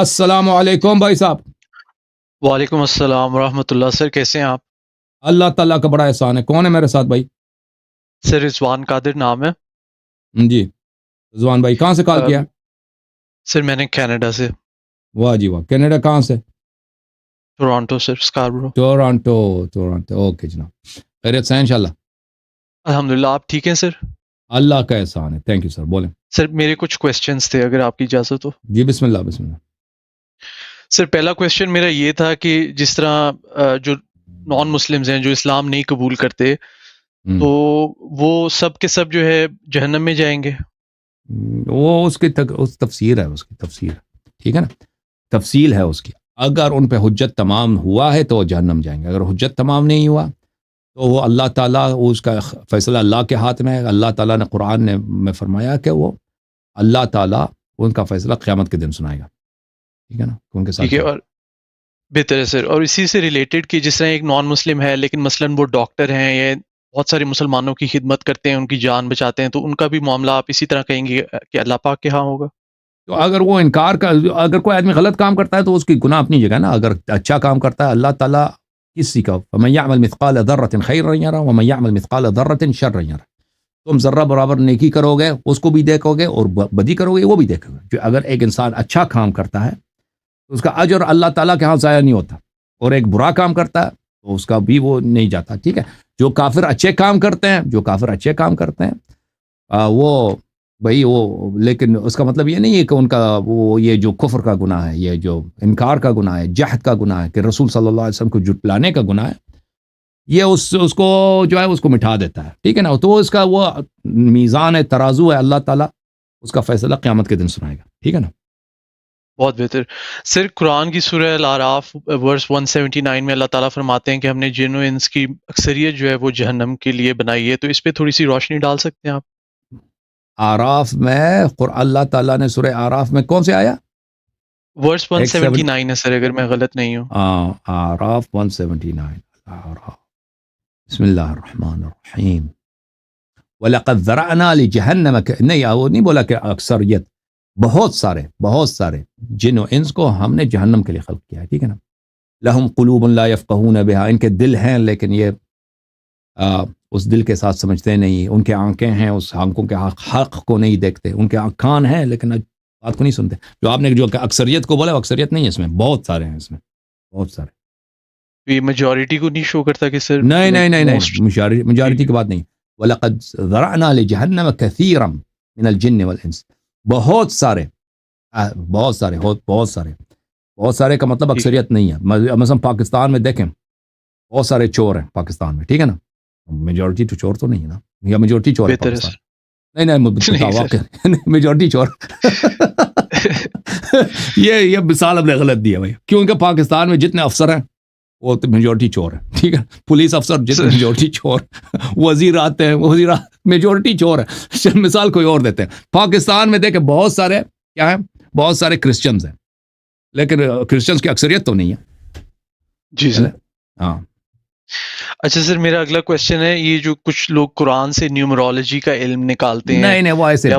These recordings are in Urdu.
السلام علیکم بھائی صاحب. وعلیکم السلام ورحمۃ اللہ. سر کیسے ہیں آپ؟ اللہ تعالیٰ کا بڑا احسان ہے. کون ہے میرے ساتھ بھائی؟ سر رضوان قادر نام ہے. جی رضوان بھائی کہاں سے کال کیا؟ سر میں نے کینیڈا سے. واہ جی واہ. کینیڈا کہاں سے؟ ٹورانٹو سر، اسکاربرو. ٹورانٹو. اوکے جناب. خیریت سے ہیں انشاءاللہ؟ الحمدللہ. آپ ٹھیک ہیں سر؟ اللہ کا احسان ہے. Thank you sir. بولیں سر میرے کچھ کویسچنس تھے اگر آپ کی اجازت ہو. جی. بسم اللہ بسم اللہ. سر پہلا کویسچن میرا یہ تھا کہ جس طرح جو نان مسلمز ہیں جو اسلام نہیں قبول کرتے تو وہ سب کے سب جو ہے جہنم میں جائیں گے؟ وہ اس کی تفسیر ہے. اس کی تفسیر ٹھیک ہے نا. تفصیل ہے اس کی. اگر ان پہ حجت تمام ہوا ہے تو وہ جہنم جائیں گے. اگر حجت تمام نہیں ہوا تو وہ اللہ تعالیٰ اس کا فیصلہ اللہ کے ہاتھ میں ہے. اللہ تعالیٰ نے قرآن میں فرمایا کہ وہ اللہ تعالیٰ ان کا فیصلہ قیامت کے دن سنائے گا. ٹھیک ہے نا. ان کے ساتھ ٹھیک ہے. اور بہتر ہے سر. اور اسی سے ریلیٹڈ کہ جس طرح ایک نان مسلم ہے لیکن مثلاً وہ ڈاکٹر ہیں یا بہت سارے مسلمانوں کی خدمت کرتے ہیں، ان کی جان بچاتے ہیں، تو ان کا بھی معاملہ آپ اسی طرح کہیں گے کہ اللہ پاک کے ہاں ہوگا؟ تو اگر وہ انکار کا اگر کوئی آدمی غلط کام کرتا ہے تو اس کی گناہ اپنی جگہ نا. اگر اچھا کام کرتا ہے اللہ تعالیٰ کسی کا فَمَن يَعْمَلْ مِثْقَالَ ذَرَّةٍ خَيْرًا يَرَهُ وَمَن يَعْمَلْ مِثْقَالَ ذَرَّةٍ شَرًّا يَرَهُ. تم ذرہ برابر نیکی کرو گے اس کو بھی دیکھو گے اور بدی کرو گے وہ بھی دیکھو گے. جو اگر ایک انسان اچھا کام کرتا ہے تو اس کا اجر اللہ تعالیٰ کے ہاں ضائع نہیں ہوتا، اور ایک برا کام کرتا ہے تو اس کا بھی وہ نہیں جاتا. ٹھیک ہے. جو کافر اچھے کام کرتے ہیں وہ بھائی وہ، لیکن اس کا مطلب یہ نہیں ہے کہ ان کا وہ یہ جو کفر کا گناہ ہے، یہ جو انکار کا گناہ ہے، جہد کا گناہ ہے کہ رسول صلی اللہ علیہ وسلم کو جھٹلانے کا گناہ ہے، یہ اس کو جو ہے اس کو مٹھا دیتا ہے. ٹھیک ہے نا. تو اس کا وہ میزان ہے، ترازو ہے. اللہ تعالیٰ اس کا فیصلہ قیامت کے دن سنائے گا. ٹھیک ہے نا. بہت بہتر. سر قرآن کی سورہ الاعراف ورس 179 میں اللہ تعالیٰ فرماتے ہیں کہ ہم نے جن و انس کی اکثریت جو ہے وہ جہنم کے لیے بنائی ہے، تو اس پہ تھوڑی سی روشنی ڈال سکتے ہیں آپ؟ آراف میں اللہ تعالیٰ نے سورہ آراف میں کون سے آیا؟ ورس 179 ہے سر اگر میں غلط نہیں ہوں. آراف 179. آراف. بسم اللہ الرحمن الرحیم. وَلَقَدْ ذَرَعْنَا لِجَهَنَّمَ. نہیں وہ نہیں بولا کہ اکثریت، بہت سارے جن و انس کو ہم نے جہنم کے لیے خلق کیا ہے. ٹھیک ہے نا. لہم قلوب لا یفقہون بہا. ان کے دل ہیں لیکن یہ اس دل کے ساتھ سمجھتے نہیں. ان کے آنکھیں ہیں، اس آنکھوں کے حق کو نہیں دیکھتے. ان کے کان ہیں لیکن بات کو نہیں سنتے. جو آپ نے جو اکثریت کو بولا وہ اکثریت نہیں ہے، اس میں بہت سارے ہیں. اس میں بہت سارے. یہ میجورٹی کو نہیں شو کرتا کہ سر نہیں میجورٹی کی بات نہیں. وَلَقَدْ ذَرَعْنَا لِجَهَنَّمَ كَثِيرًا مِنَ الْجِنِّ وَالْإِنسِ. بہت سارے کا مطلب اکثریت نہیں ہے. مثلا پاکستان میں دیکھیں بہت سارے چور ہیں پاکستان میں. ٹھیک ہے نا. میجورٹی تو چور تو نہیں ہے نا، یا میجورٹی چور ہے پاکستان؟ نہیں میجورٹی چور. یہ مثال ہم نے غلط دی ہے بھائی، کیونکہ پاکستان میں جتنے افسر ہیں وہ تو میجورٹی چور ہے. ٹھیک ہے. پولیس افسر جتنے میجورٹی چور، وزیر آتے ہیں میجورٹی چور ہے. مثال کوئی اور دیتے ہیں. پاکستان میں دیکھیں بہت سارے کیا ہیں، بہت سارے کرسچنز ہیں لیکن کرسچنز کی اکثریت تو نہیں ہے. جی سر. ہاں. اچھا سر میرا اگلا کویسچن ہے، یہ جو کچھ لوگ قرآن سے نیومرولوجی کا علم نکالتے ہیں، نہیں وہ ایسے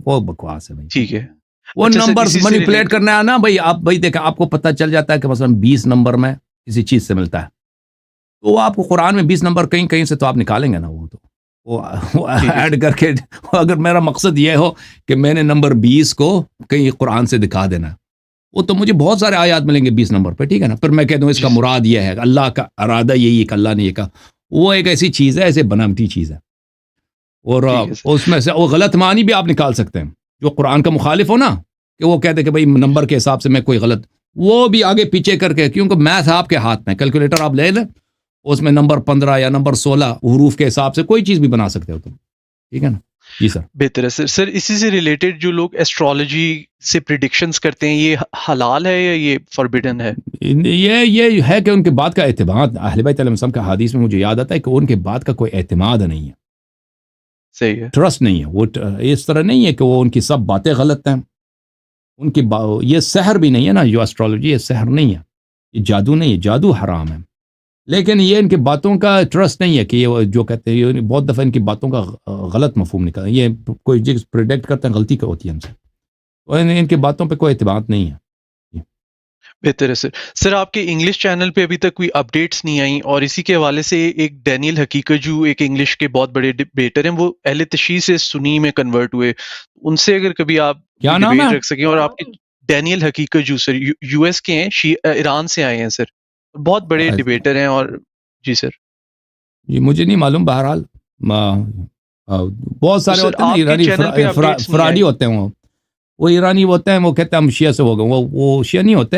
وہ بکواس ہے بھائی. ٹھیک ہے. وہ نمبر مینیپولیٹ کرنا ہے نا بھائی. آپ بھائی دیکھیں آپ کو پتہ چل جاتا ہے کہ مثلا 20 نمبر میں کسی چیز سے ملتا ہے تو آپ کو قرآن میں 20 نمبر کہیں سے تو آپ نکالیں گے نا. وہ ایڈ کر کے اگر میرا مقصد یہ ہو کہ میں نے نمبر 20 کو کہیں قرآن سے دکھا دینا، وہ تو مجھے بہت سارے آیات ملیں گے 20 نمبر پہ. ٹھیک ہے نا. پھر میں کہہ دوں اس کا مراد یہ ہے، اللہ کا ارادہ یہی ہے کہ اللہ نے یہ کہا. وہ ایک ایسی چیز ہے، ایسے بنامتی چیز ہے، اور اس میں سے وہ غلط معنی بھی آپ نکال سکتے ہیں. جو قرآن کا مخالف ہو نا کہ وہ کہتے کہ بھائی نمبر کے حساب سے میں کوئی غلط، وہ بھی آگے پیچھے کر کے، کیونکہ میتھ آپ کے ہاتھ میں، کیلکولیٹر آپ لے لیں اس میں نمبر 15 یا نمبر 16 حروف کے حساب سے کوئی چیز بھی بنا سکتے ہو تم. ٹھیک ہے نا. جی سر. بہتر ہے سر. سر اسی سے ریلیٹڈ جو لوگ ایسٹرالوجی سے پریڈکشنز کرتے ہیں، یہ حلال ہے یا یہ فوربیڈن ہے؟ یہ ہے کہ ان کے بعد کا اعتماد اہل بیت علیہ السلام کا حدیث میں مجھے یاد آتا ہے کہ ان کے بعد کا کوئی اعتماد نہیں ہے. صحیح ہے. ٹرسٹ نہیں ہے. وہ اس طرح نہیں ہے کہ وہ ان کی سب باتیں غلط ہیں. ان کی یہ سحر بھی نہیں ہے نا. جو ایسٹرالوجی یہ سحر نہیں ہے، یہ جادو نہیں ہے. جادو حرام ہے، لیکن یہ ان کی باتوں کا ٹرسٹ نہیں ہے کہ یہ جو کہتے ہیں. یہ بہت دفعہ ان کی باتوں کا غلط مفہوم نکلتا ہے. یہ کوئی چیز پریڈکٹ کرتے ہیں غلطی کا ہوتی ہے ہم سے. ان کی باتوں پہ کوئی اعتماد نہیں ہے. بہتر ہے سر. سر آپ کے انگلش چینل پہ ابھی تک کوئی اپڈیٹس نہیں آئیں، اور اسی کے حوالے سے ایک ڈینیل حقیقت جو ایک انگلش کے بہت بڑے ڈبیٹر ہیں، وہ اہل تشیع سے سنی میں کنورٹ ہوئے، ان سے اگر کبھی آپ کیا کوئی نام ہے؟ ڈبیٹ رکھ سکیں. اور آپ کے ڈینیل حقیقت جو سر یو ایس کے ہیں، ایران سے آئے ہیں سر، بہت بڑے ڈبیٹر ہیں. اور جی سر. جی مجھے نہیں معلوم، بہرحال بہت تو سارے سر ہوتے ہیں نا آپ کے ایرانی، چینل پہ اپڈیٹس نہیں فراڈی آئے. ہوتے ہیں وہ ایرانی ہوتے ہیں، وہ کہتے ہیں ہم شیعہ سے ہو گئے، وہ شیعہ نہیں ہوتے.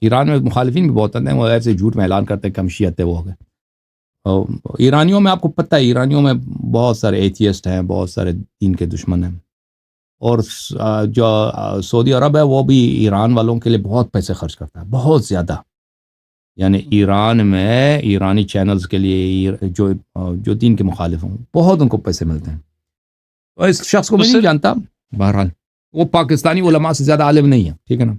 ایران میں مخالفین بھی بہت ہوتے ہیں، وہ ایسے جھوٹ میں اعلان کرتے ہیں کہ ہم شیعہ وہ ہو گئے. ایرانیوں میں آپ کو پتہ ہے، ایرانیوں میں بہت سارے ایتھیسٹ ہیں، بہت سارے دین کے دشمن ہیں. اور جو سعودی عرب ہے وہ بھی ایران والوں کے لیے بہت پیسے خرچ کرتا ہے، بہت زیادہ. یعنی ایران میں ایرانی چینلز کے لیے جو دین کے مخالف ہوں، بہت ان کو پیسے ملتے ہیں. تو اس شخص کو تو میں نہیں سر جانتا. بہرحال وہ پاکستانی علماء سے زیادہ عالم نہیں ہے، ٹھیک ہے نا.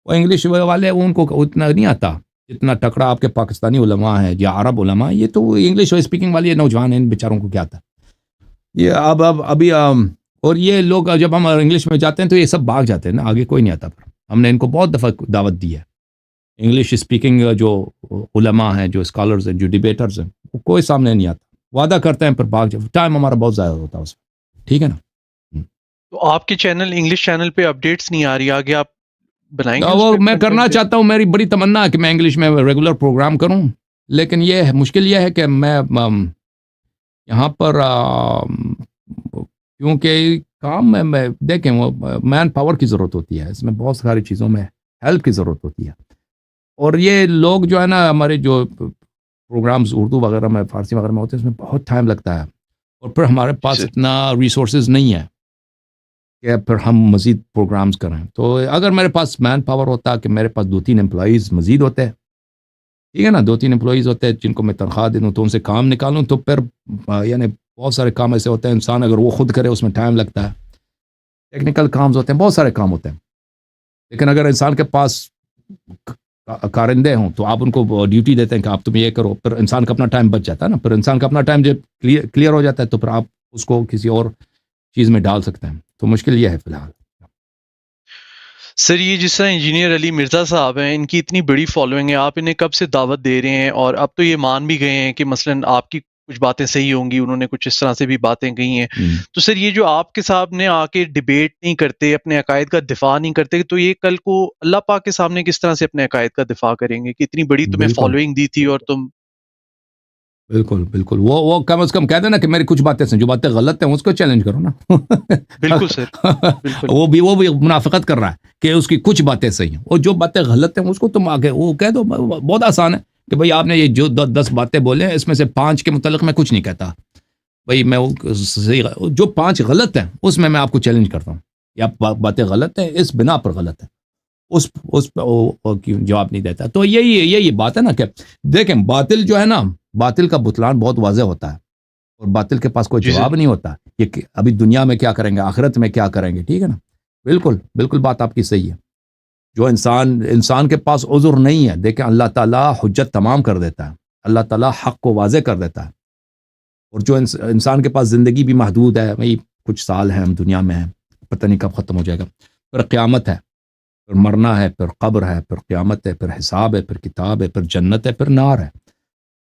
وہ انگلش والے ان کو اتنا نہیں آتا جتنا تکڑا آپ کے پاکستانی علماء ہیں یا عرب علماء. یہ تو انگلش اسپیکنگ والے نوجوان ہیں، ان بیچاروں کو کیا آتا ہے یہ ابھی اور یہ لوگ جب ہم انگلش میں جاتے ہیں تو یہ سب بھاگ جاتے ہیں نا، آگے کوئی نہیں آتا. پر ہم نے ان کو بہت دفعہ دعوت دی ہے. انگلش اسپیکنگ جو علماء ہیں، جو اسکالرز ہیں، جو ڈیبیٹرز ہیں، وہ کوئی سامنے نہیں آتا. وعدہ کرتے ہیں پھر بھاگ جاتے. ٹائم ہمارا بہت ضائع ہوتا ہے اس میں، ٹھیک ہے نا. تو آپ کے چینل انگلش چینل پہ اپڈیٹس نہیں آ رہی، آگے آپ بنائیں گے اس وہ پہ میں کرنا کنٹینٹ؟ چاہتا ہوں، میری بڑی تمنا ہے کہ میں انگلش میں ریگولر پروگرام کروں. لیکن یہ مشکل یہ ہے کہ میں یہاں پر کیونکہ کام میں دیکھیں وہ مین پاور کی ضرورت ہوتی ہے، اس میں بہت ساری چیزوں میں ہیلپ کی ضرورت ہوتی ہے. اور یہ لوگ جو ہے نا ہمارے جو پروگرامز اردو وغیرہ میں، فارسی وغیرہ میں ہوتے ہیں، اس میں بہت ٹائم لگتا ہے. اور پھر ہمارے جی پاس سر. اتنا ریسورسز نہیں ہے کہ پھر ہم مزید پروگرامز کریں. تو اگر میرے پاس مین پاور ہوتا کہ میرے پاس 2-3 امپلائیز مزید ہوتے، ٹھیک ہے نا، 2-3 امپلائیز ہوتے جن کو میں تنخواہ دے دوں تو ان سے کام نکالوں، تو پھر یعنی بہت سارے کام ایسے ہوتے ہیں انسان اگر وہ خود کرے اس میں ٹائم لگتا ہے. ٹیکنیکل کامز ہوتے ہیں، بہت سارے کام ہوتے ہیں. لیکن اگر انسان کے پاس کارندے ہوں تو آپ ان کو ڈیوٹی دیتے ہیں کہ آپ تم یہ کرو، پھر انسان کا اپنا ٹائم بچ جاتا ہے نا. پھر انسان کا اپنا ٹائم جب کلیئر ہو جاتا ہے تو پھر آپ اس کو کسی اور چیز میں ڈال سکتے ہیں. تو مشکل یہ ہے فی الحال. سر یہ جس طرح انجینئر علی مرزا صاحب ہیں، ان کی اتنی بڑی فالوئنگ ہے، آپ انہیں کب سے دعوت دے رہے ہیں؟ اور اب تو یہ مان بھی گئے ہیں کہ مثلاً آپ کی کچھ باتیں صحیح ہوں گی، انہوں نے کچھ اس طرح سے بھی باتیں کہی ہیں. تو سر یہ جو آپ کے سامنے آ کے ڈیبیٹ نہیں کرتے، اپنے عقائد کا دفاع نہیں کرتے، تو یہ کل کو اللہ پاک کے سامنے کس طرح سے اپنے عقائد کا دفاع کریں گے کہ اتنی بڑی تمہیں بالکل فالوئنگ دی تھی اور تم... بالکل بالکل وہ کم از کم کہہ دیں نا کہ میری کچھ باتیں ہیں، جو باتیں غلط ہیں اس کو چیلنج کرو نا. بالکل سر. بالکل. وہ بھی منافقت کر رہا ہے کہ اس کی کچھ باتیں صحیح ہیں، اور جو باتیں غلط ہیں اس کو تم آگے وہ کہہ دو. بہت آسان ہے کہ بھئی آپ نے یہ جو 10 باتیں بولے ہیں اس میں سے 5 کے متعلق میں کچھ نہیں کہتا. بھئی میں جو 5 غلط ہیں اس میں آپ کو چیلنج کرتا ہوں. یا باتیں غلط ہیں اس بنا پر غلط ہے، اس پہ جواب نہیں دیتا. تو یہی بات ہے نا کہ دیکھیں باطل جو ہے نا، باطل کا بتلان بہت واضح ہوتا ہے، اور باطل کے پاس کوئی جی سر. جواب نہیں ہوتا یہ کہ ابھی دنیا میں کیا کریں گے، آخرت میں کیا کریں گے. ٹھیک ہے نا. بالکل بالکل بات آپ کی صحیح ہے. جو انسان کے پاس عذر نہیں ہے، دیکھیں اللہ تعالیٰ حجت تمام کر دیتا ہے، اللہ تعالیٰ حق کو واضح کر دیتا ہے. اور جو انسان کے پاس زندگی بھی محدود ہے، بھئی کچھ سال ہیں ہم دنیا میں ہیں، پتہ نہیں کب ختم ہو جائے گا. پھر قیامت ہے، پھر مرنا ہے، پھر قبر ہے، پھر قیامت ہے، پھر حساب ہے، پھر کتاب ہے، پھر جنت ہے، پھر نار ہے.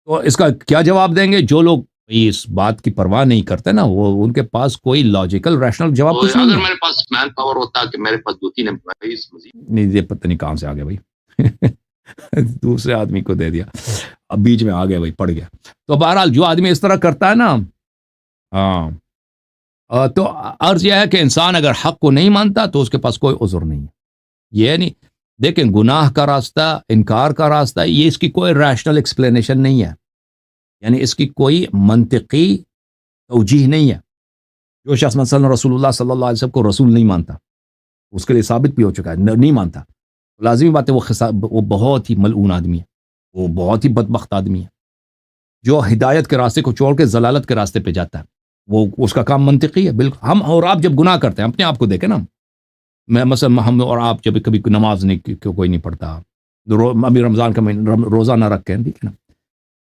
تو اس کا کیا جواب دیں گے؟ جو لوگ اس بات کی پرواہ نہیں کرتے نا، وہ ان کے پاس کوئی لاجیکل ریشنل جواب کچھ نہیں ہے. اگر میرے پاس مین پاور ہوتا کہ میرے پاس 2-3 امپلائیز مزید. نہیں، یہ پتہ نہیں کہاں سے آ گیا بھائی. دوسرے آدمی کو دے دیا، اب بیچ میں آ گیا بھائی، پڑ گیا. تو بہرحال جو آدمی اس طرح کرتا ہے نا، تو عرض یہ ہے کہ انسان اگر حق کو نہیں مانتا تو اس کے پاس کوئی عذر نہیں ہے. یہ نہیں، دیکھیں گناہ کا راستہ، انکار کا راستہ، یہ اس کی کوئی ریشنل ایکسپلینیشن نہیں ہے، یعنی اس کی کوئی منطقی توجیہ نہیں ہے. جو شخص مثلا رسول اللہ صلی اللہ علیہ وسلم کو رسول نہیں مانتا، اس کے لیے ثابت بھی ہو چکا ہے نہیں مانتا، لازمی بات ہے وہ بہت ہی ملعون آدمی ہے، وہ بہت ہی بدبخت آدمی ہے. جو ہدایت کے راستے کو چھوڑ کے ضلالت کے راستے پہ جاتا ہے، وہ اس کا کام منطقی ہے. بالکل ہم اور آپ جب گناہ کرتے ہیں، اپنے آپ کو دیکھیں نا، میں مثلا ہم اور آپ جب کبھی نماز کوئی نہیں پڑھتا، ابھی رمضان کا روزہ نہ رکھیں، ٹھیک ہے نا،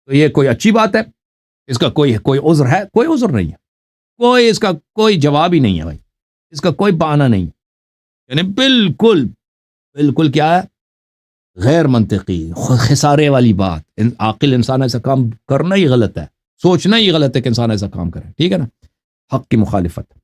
تو یہ کوئی اچھی بات ہے؟ اس کا کوئی عذر ہے؟ کوئی عذر نہیں ہے، کوئی اس کا کوئی جواب ہی نہیں ہے بھائی، اس کا کوئی بہانہ نہیں ہے. یعنی بالکل بالکل کیا ہے غیر منطقی خسارے والی بات، عاقل انسان ایسا کام کرنا ہی غلط ہے، سوچنا ہی غلط ہے کہ انسان ایسا کام کرے، ٹھیک ہے نا، حق کی مخالفت.